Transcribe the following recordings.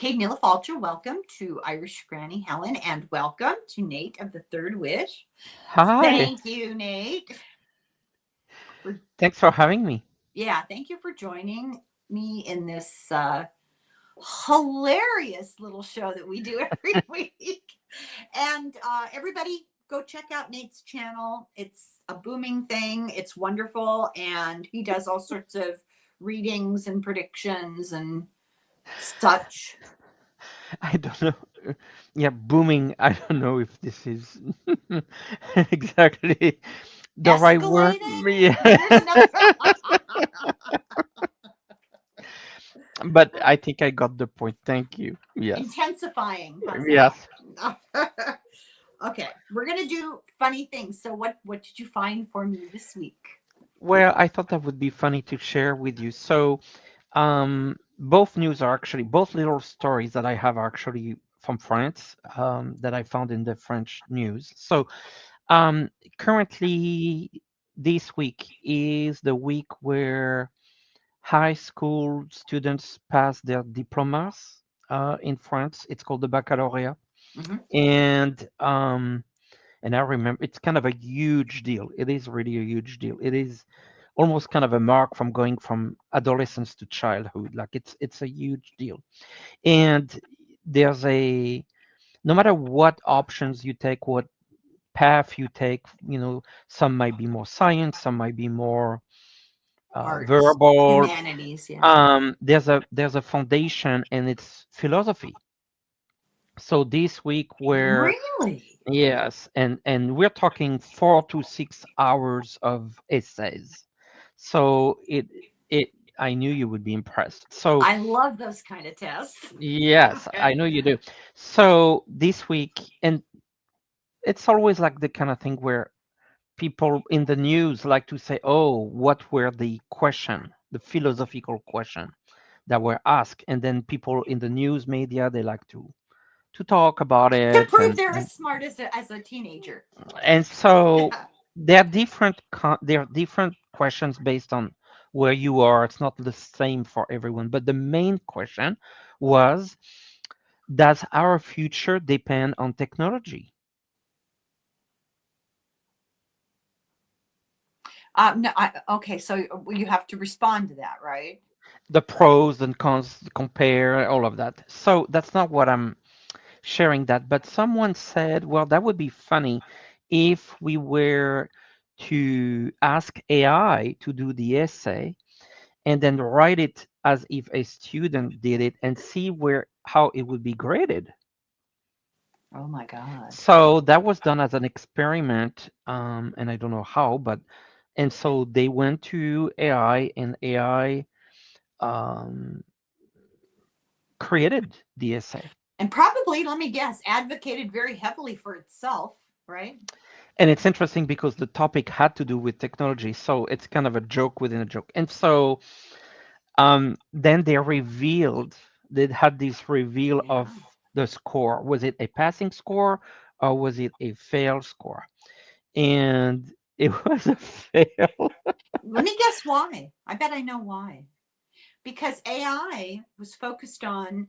Kate Falcher, welcome to Irish Granny Helen, and welcome to Nate of the Third Wish. Hi, Thank you, Nate. For, thanks for having me. thank you for joining me in this hilarious little show that we do every week. And everybody, go check out Nate's channel. It's a booming thing. It's wonderful, and he does all sorts of readings and predictions and such. I don't know. Yeah, booming. I don't know if this is exactly the right word. Escalating? Yeah, There's another. but I think I got the point. Thank you. Yes. Intensifying. How's that? Yes. Okay, we're gonna do funny things. So what did you find for me this week? Well, I thought that would be funny to share with you. So, both news are actually both little stories that I have are actually from France, that I found in the French news. So, Um, currently, this week is the week where high school students pass their diplomas in France. It's called the baccalaureate, Hmm. and um, and I remember it's kind of a huge deal. It is really a huge deal. It is almost kind of a mark from going from adolescence to childhood. Like it's a huge deal, and there's a no matter what options you take, what path you take, some might be more science, some might be more Arts, verbal. humanities. Yeah. There's a foundation, and it's philosophy. So this week, where Really? yes, and we're talking 4 to 6 hours of essays. So it I knew you would be impressed. So I love those kind of tests. yes, I know you do. So this week, and it's always like the kind of thing where people in the news like to say, "Oh, what were the philosophical question that were asked?" And then people in the news media they like to talk about To it, prove and they're and, as smart as a teenager. and so Yeah. there are different questions based on where you are. It's not the same for everyone, but the main question was, does our future depend on technology? No, okay, so you have to respond to that, right? The pros and cons, compare all of that. So that's not what I'm sharing that, but someone said, well, that would be funny if we were to ask AI to do the essay and then write it as if a student did it and see where how it would be graded. Oh my God. So that was done as an experiment, and I don't know how, but and so they went to AI, and AI um, created the essay. And probably, let me guess, advocated very heavily for itself, right? And it's interesting because the topic had to do with technology, so it's kind of a joke within a joke. And so then they had this reveal of Yeah. the score. Was it a passing score or was it a fail score? And it was a fail. Let me guess why. I bet I know why. Because AI was focused on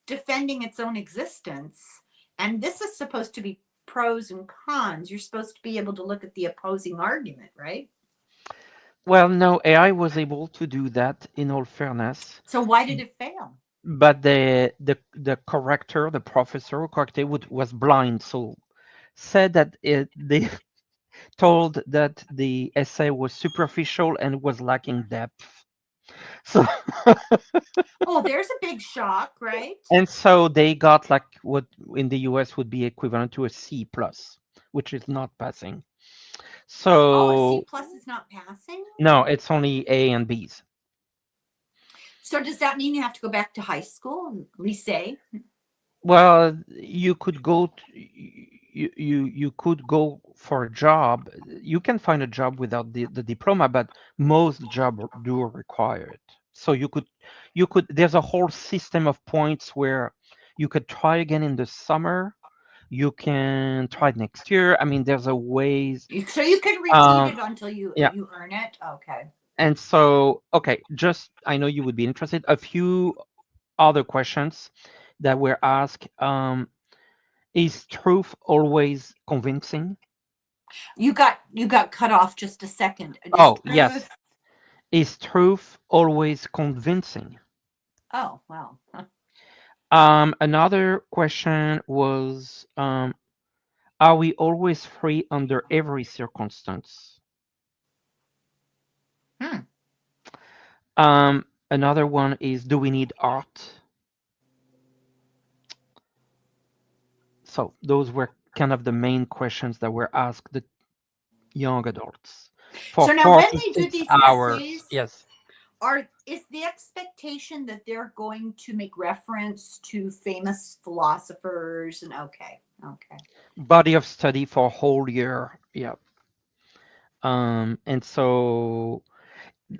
defending its own existence. And this is supposed to be pros and cons. You're supposed to be able to look at the opposing argument, right? Well, no, AI was able to do that in all fairness, So why did it fail? but the corrector, the professor who corrected was blind, so said that they told that the essay was superficial and was lacking depth. So Oh, there's a big shock, right? and so they got like what in the US would be equivalent to a C plus, which is not passing. Oh, a C So plus is not passing? no, it's only A and B's. So does that mean you have to go back to high school, lycée? Well, you could go you could go for a job. You can find a job without the diploma, but most job do require it. So you could there's a whole system of points where you could try again in the summer. You can try next year. I mean, there's a ways. So you can repeat Um, it until you yeah. you earn it. Okay. And so, okay, just I know you would be interested. A few other questions. that were asked. Is truth always convincing? You got cut off just a second. Is Oh, yes. truth? Is truth always convincing? Oh, wow. Huh. Another question was, are we always free under every circumstance? Hmm. Another one is, do we need art? So those were kind of the main questions that were asked the young adults for So now, four when to they do six these hours. essays, Yes. is the expectation that they're going to make reference to famous philosophers? And okay, okay. Body of study for a whole year. Yeah. And so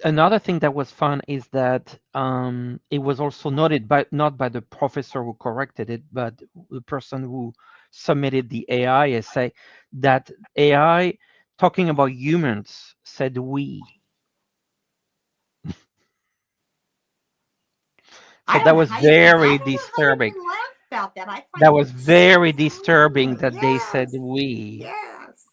another thing that was fun is that it was also noted by not by the professor who corrected it, but the person who submitted the AI essay, that AI talking about humans said we. So I don't that know was how you can. I very don't know how you disturbing. can laugh about that. I That find was it so. very disturbing that they said Yes, we. yes.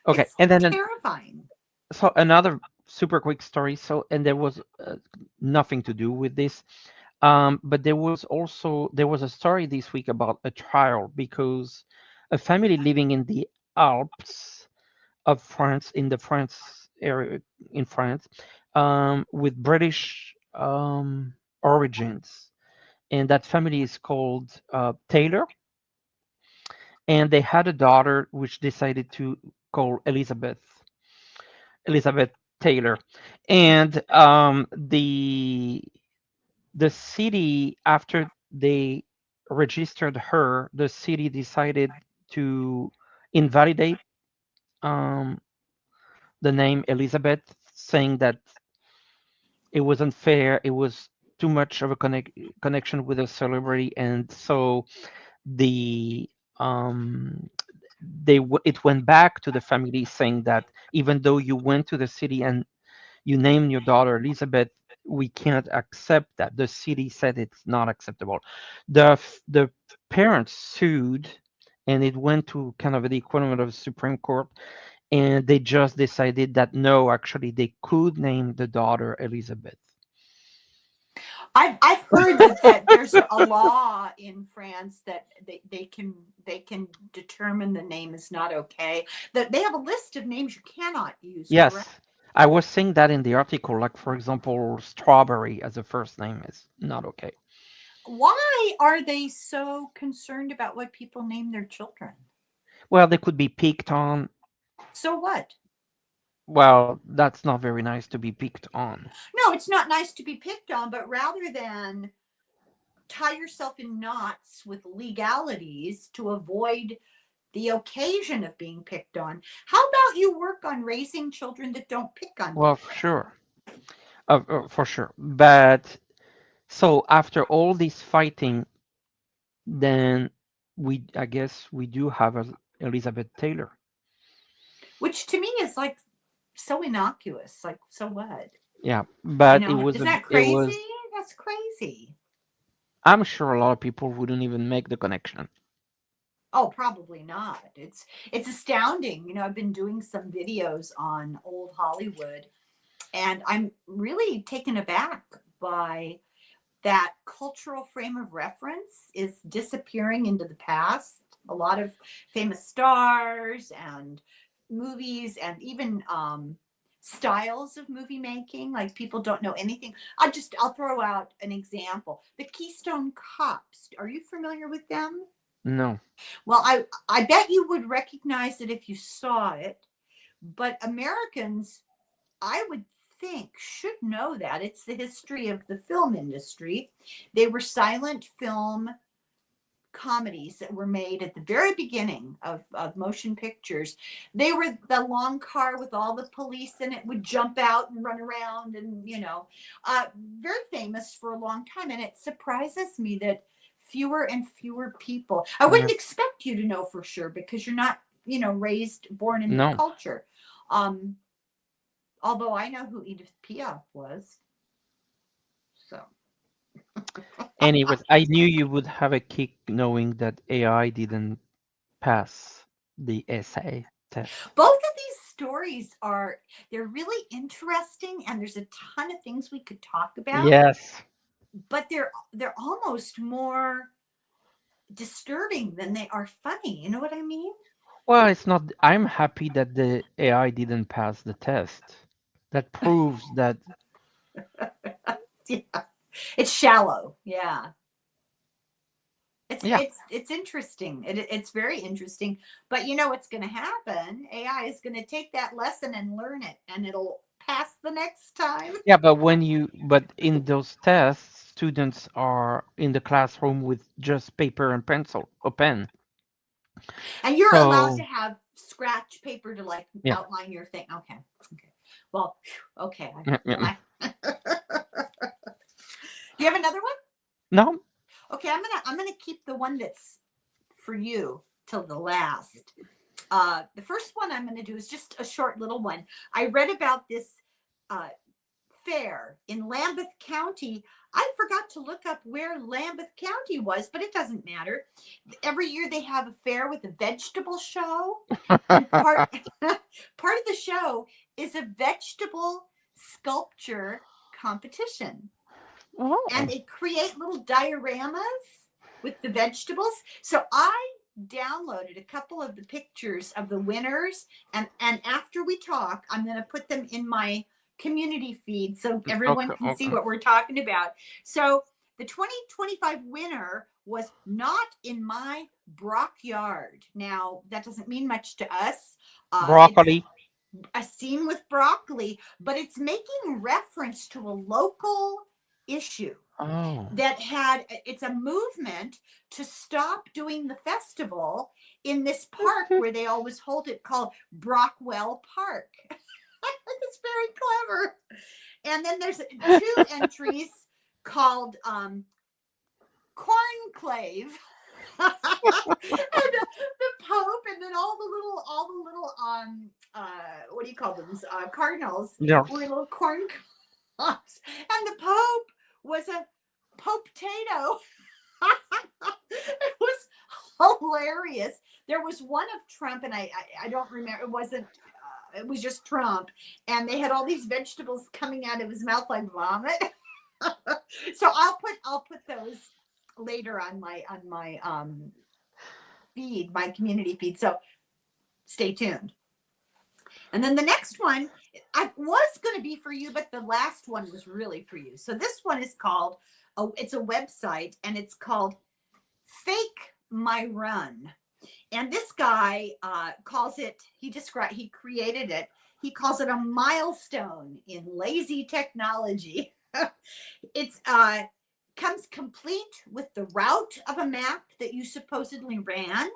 Okay, It's and then terrifying. so another super quick story. So and there was nothing to do with this. But there was a story this week about a trial because a family living in the Alps of France, in the France area in France, with British origins, and that family is called Taylor, and they had a daughter which decided to call Elizabeth Taylor, and the city, after they registered her, the city decided to invalidate um, the name Elizabeth, saying that it was unfair, it was too much of a connection with a celebrity, and so the um, it went back to the family saying that even though you went to the city and you named your daughter Elizabeth, we can't accept that. The city said it's not acceptable. The parents sued, and it went to kind of the equivalent of the Supreme Court, and they just decided that no, actually, they could name the daughter Elizabeth. I've heard that there's a law in France that they can determine the name is not okay. That they have a list of names you cannot use, correct? Yes, I was saying that in the article. Like, for example, Strawberry as a first name is not okay. Why are they so concerned about what people name their children? Well, they could be picked on. So what? Well, that's not very nice to be picked on. No, it's not nice to be picked on, but rather than tie yourself in knots with legalities to avoid the occasion of being picked on, how about you work on raising children that don't pick on Well, people? for sure. For sure. But so after all this fighting, then I guess we do have Elizabeth Taylor. Which to me is like so innocuous. Like, so what? Yeah, but Isn't that crazy? That's crazy. I'm sure a lot of people wouldn't even make the connection. Oh, probably not. It's astounding. I've been doing some videos on old Hollywood, and I'm really taken aback by that cultural frame of reference is disappearing into the past. A lot of famous stars and movies, and even styles of movie making, like people don't know anything. I'll throw out an example: the Keystone Cops. Are you familiar with them? No. Well, I bet you would recognize it if you saw it, but Americans, I would think, should know that. It's the history of the film industry. They were silent film comedies that were made at the very beginning of motion pictures. They were the long car with all the police in it would jump out and run around, and very famous for a long time. And it surprises me that fewer and fewer people. I wouldn't Yes. expect you to know for sure because you're not born in the No. culture. um Although I know who Edith Piaf was. So Anyways, I knew you would have a kick knowing that AI didn't pass the essay test. Both of these stories are they're really interesting, and there's a ton of things we could talk about, Yes. but they're almost more disturbing than they are funny. You know what I mean? Well, it's not. I'm happy that the AI didn't pass the test. That proves that, Yeah. It's shallow. Yeah. yeah, It's interesting. It's very interesting. But you know what's going to happen? AI is going to take that lesson and learn it, and it'll pass the next time. yeah, but in those tests, students are in the classroom with just paper and pencil or pen. And you're allowed to So, have scratch paper to like yeah. outline your thing. Okay. Okay. Well, okay. Yeah, yeah. Do you have another one? No, Okay, I'm gonna keep the one that's for you till the last. The first one I'm gonna do is just a short little one. I read about this uh, fair in Lambeth County. I forgot to look up where Lambeth County was, but it doesn't matter. Every year they have a fair with a vegetable show, and part part of the show is a vegetable sculpture competition, and oh, they create little dioramas with the vegetables. So I downloaded a couple of the pictures of the winners, and after we talk, I'm going to put them in my community feed so everyone okay, can see okay. what we're talking about. So the 2025 winner was Not in My Brock Yard. Now that doesn't mean much to us. It's Broccoli. a scene with broccoli, but it's making reference to a local issue Oh, that had it's a movement to stop doing the festival in this park where they always hold it, called Brockwell Park. It's very clever. And then there's two entries called Cornclave. And the Pope, and then all the little what do you call them, cardinals yes. were little corn cobs, and the Pope was a potato. It was hilarious. There was one of Trump, and I don't remember. It wasn't. It was just Trump, and they had all these vegetables coming out of his mouth like vomit. So I'll put those later on my feed, my community feed. So stay tuned. And then the next one, I was going to be for you, but the last one was really for you. So this one is called, it's a website, and it's called Fake My Run. And this guy calls it, he created it. He calls it a milestone in lazy technology. It's comes complete with the route of a map that you supposedly ran,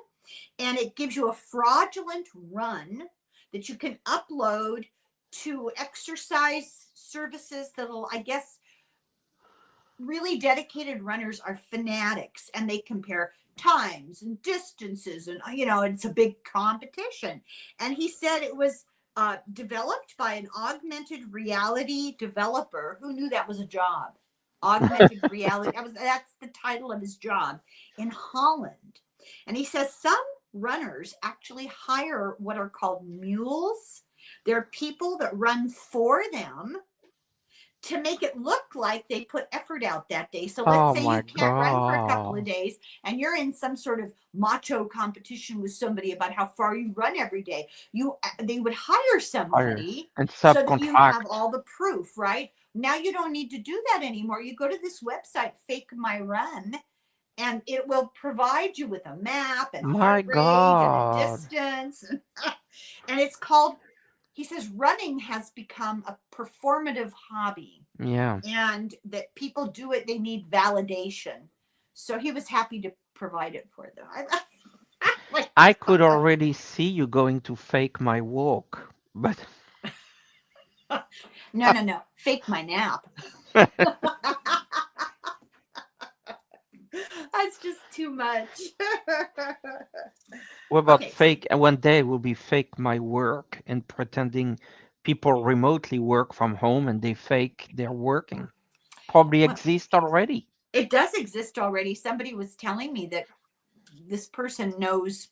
and it gives you a fraudulent run that you can upload to exercise services that'll, I guess, really dedicated runners are fanatics, and they compare times and distances, and it's a big competition. And he said it was developed by an augmented reality developer. Who knew that was a job? Augmented reality, that's the title of his job, in Holland. And he says some runners actually hire what are called mules. They're people that run for them to make it look like they put effort out that day. So let's Oh say my you can't run for a couple of God. days, and you're in some sort of macho competition with somebody about how far you run every day. They would hire Hire somebody and so that you have subcontract. all the proof, right? Now you don't need to do that anymore. You go to this website, Fake My Run, and it will provide you with a map and a My heart rate and a God. distance. And it's called, he says, running has become a performative hobby, Yeah. and that people do it, they need validation. So he was happy to provide it for them. Like, I could already see you going to fake my walk, but no, fake my nap. That's just too much. what about Okay. fake? And one day will be fake my work and pretending people remotely work from home and they fake they're working. Probably Well, exist already. It does exist already. Somebody was telling me that this person knows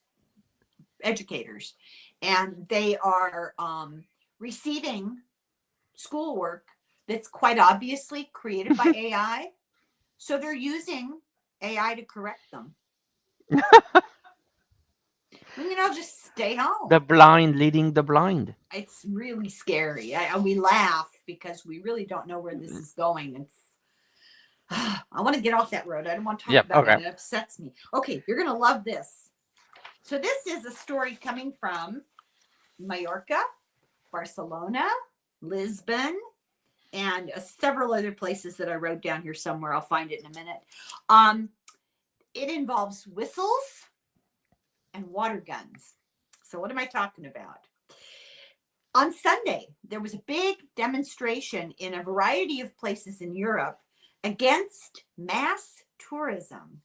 educators, and they are receiving schoolwork that's quite obviously created by AI. So they're using AI to correct them. Just stay home. The blind leading the blind. It's really scary. We laugh because we really don't know where this is going. I want to get off that road. I don't want to talk Yep. about Okay. it. It upsets me. Okay, you're going to love this. So this is a story coming from Mallorca, Barcelona, Lisbon, and several other places that I wrote down here somewhere. I'll find it in a minute. It involves whistles and water guns. So what am I talking about? On Sunday, there was a big demonstration in a variety of places in Europe against mass tourism.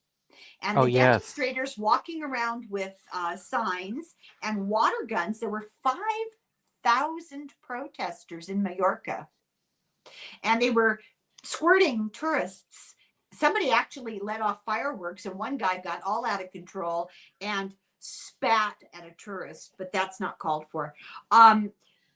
And Oh, the yes. demonstrators walking around with signs and water guns. There were 5,000 protesters in Mallorca, and they were squirting tourists. Somebody actually let off fireworks, and one guy got all out of control and spat at a tourist, but that's not called for.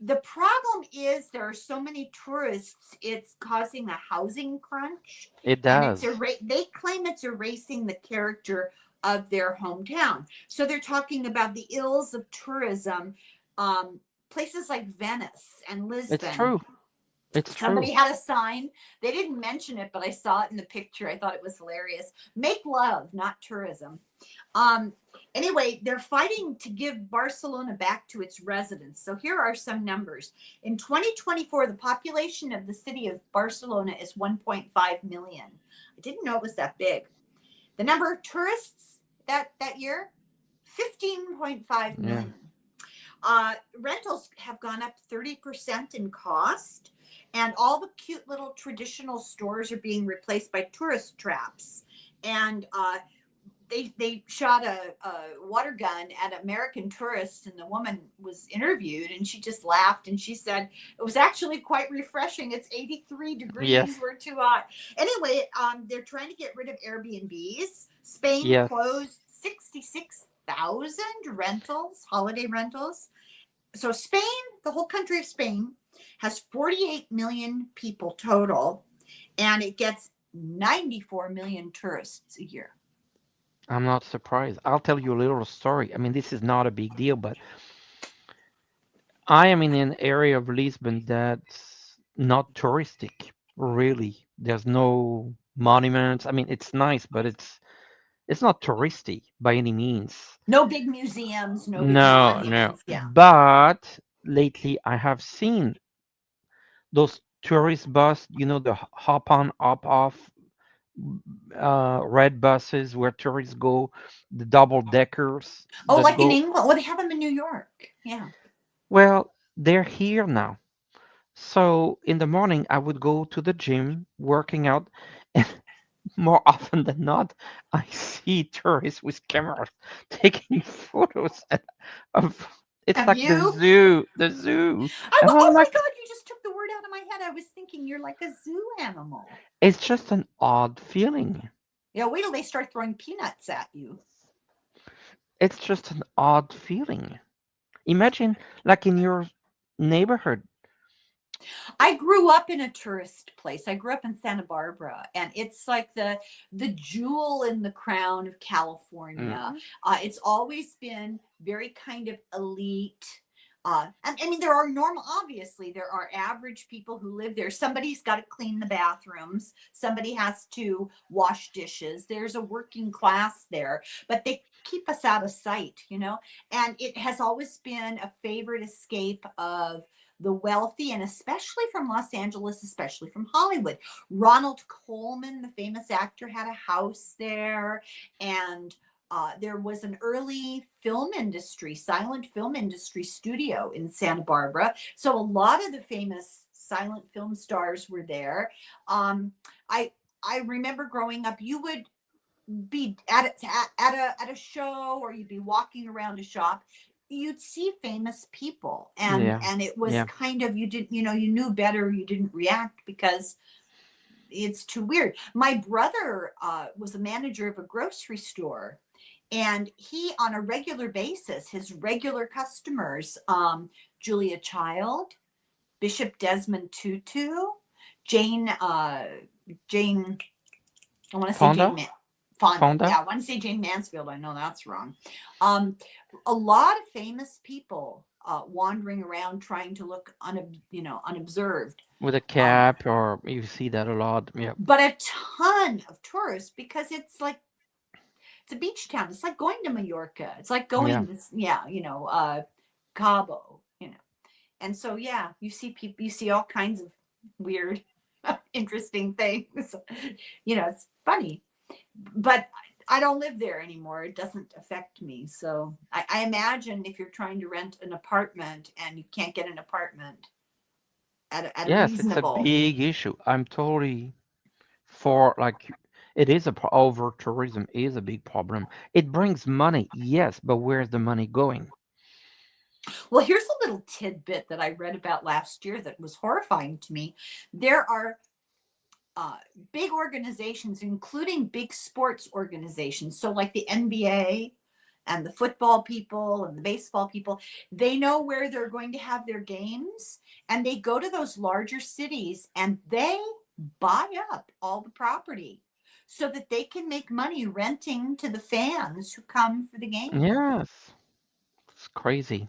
The problem is there are so many tourists, it's causing a housing crunch. It And does. they claim it's erasing the character of their hometown. So they're talking about the ills of tourism, places like Venice and Lisbon. It's true. It's true. Somebody had a sign. They didn't mention it, but I saw it in the picture. I thought it was hilarious. Make love, not tourism. Anyway, they're fighting to give Barcelona back to its residents. So here are some numbers. In 2024, the population of the city of Barcelona is 1.5 million. I didn't know it was that big. The number of tourists that year, 15.5 million. Rentals have gone up 30% in cost, and all the cute little traditional stores are being replaced by tourist traps. And they shot a water gun at American tourists, and the woman was interviewed, and she just laughed, and she said it was actually quite refreshing. It's 83 degrees. Yes. We're too hot. Anyway, they're trying to get rid of Airbnbs. Spain Yes. closed 66,000 rentals, holiday rentals. So Spain, the whole country of Spain, has 48 million people total, and it gets 94 million tourists a year. I'm not surprised. I'll tell you a little story. I mean, this is not a big deal, but I am in an area of Lisbon that's not touristic, really. There's no monuments. I mean, it's nice, but it's not touristy by any means. No big museums, no big No, no. monuments. Yeah. But lately I have seen those tourist bus, the hop on, hop off red buses where tourists go, the double deckers Oh, that like in go. England. Well, they have them in New York. Yeah. Well, they're here now. So in the morning, I would go to the gym, working out, and more often than not, I see tourists with cameras taking photos of. It's Have like the you? zoo, the zoo. And Oh I'm my like, God, you just took the word out of my head. I was thinking you're like a zoo animal. it's just an odd feeling. Yeah, wait till they start throwing peanuts at you. It's just an odd feeling. Imagine, like in your neighborhood. I grew up in a tourist place. I grew up in Santa Barbara, and it's like the jewel in the crown of California. It's always been very kind of elite. I mean, there are obviously, there are average people who live there. Somebody's got to clean the bathrooms. Somebody has to wash dishes. There's a working class there, but they keep us out of sight, and it has always been a favorite escape of the wealthy, and especially from Los Angeles, especially from Hollywood. Ronald Colman, the famous actor, had a house there, and there was an early silent film industry studio in Santa Barbara. So a lot of the famous silent film stars were there. I remember growing up, you would be at a show, or you'd be walking around a shop. You'd see famous people, and Yeah, it was yeah. kind of, you didn't, you knew better. You didn't react because it's too weird. My brother was a manager of a grocery store, and he, on a regular basis, his regular customers, Julia Child, Bishop Desmond Tutu, Jane, Jane, I want to say Fonda? Jane Fonda. Fonda? Yeah, I want to say Jane Mansfield. I know that's wrong. A lot of famous people wandering around trying to look unobserved. With a cap, or you see that a lot. Yeah. But a ton of tourists, because it's like, it's a beach town. It's like going to Mallorca. It's like going Cabo, And so, yeah, you see people, you see all kinds of weird, interesting things. It's funny, but I don't live there anymore. It doesn't affect me. So I imagine if you're trying to rent an apartment and you can't get an apartment at a Yes, it's a reasonable. big issue. I'm totally for, like, it is over tourism is a big problem. It brings money, yes, but where's the money going? Well, here's a little tidbit that I read about last year that was horrifying to me. There are big organizations, including big sports organizations. So like the NBA and the football people and the baseball people, they know where they're going to have their games, and they go to those larger cities and they buy up all the property so that they can make money renting to the fans who come for the game. Yes, it's crazy.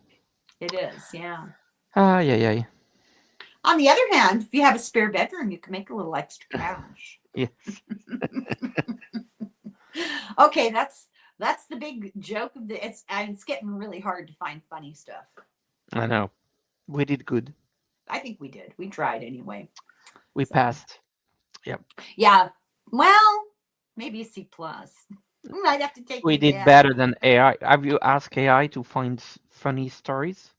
It is, yeah. Yeah, yeah, On the other hand, if you have a spare bedroom, you can make a little extra cash. yes. Okay, that's the big joke of it's getting really hard to find funny stuff. I know. We did good. I think we did. We tried anyway. We passed. Yep. Yeah. Well, maybe a C plus. I'd have to take We you did back. better than AI. Have you asked AI to find funny stories?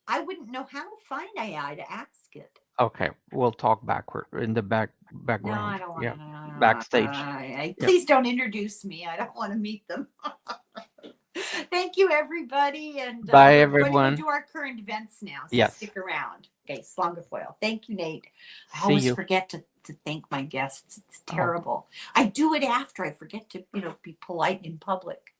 I wouldn't know how to find AI to ask it. Okay, we'll talk backward in the background. No, I don't want Yeah, to. backstage. Please don't introduce me. I don't want to meet them. Thank you, everybody. And Bye, we're everyone. going to go do our current events now. So Yes. stick around. Okay, Slongerfoil. Thank you, Nate. I See always you. forget to thank my guests. It's terrible. I do it after. I forget to, be polite in public.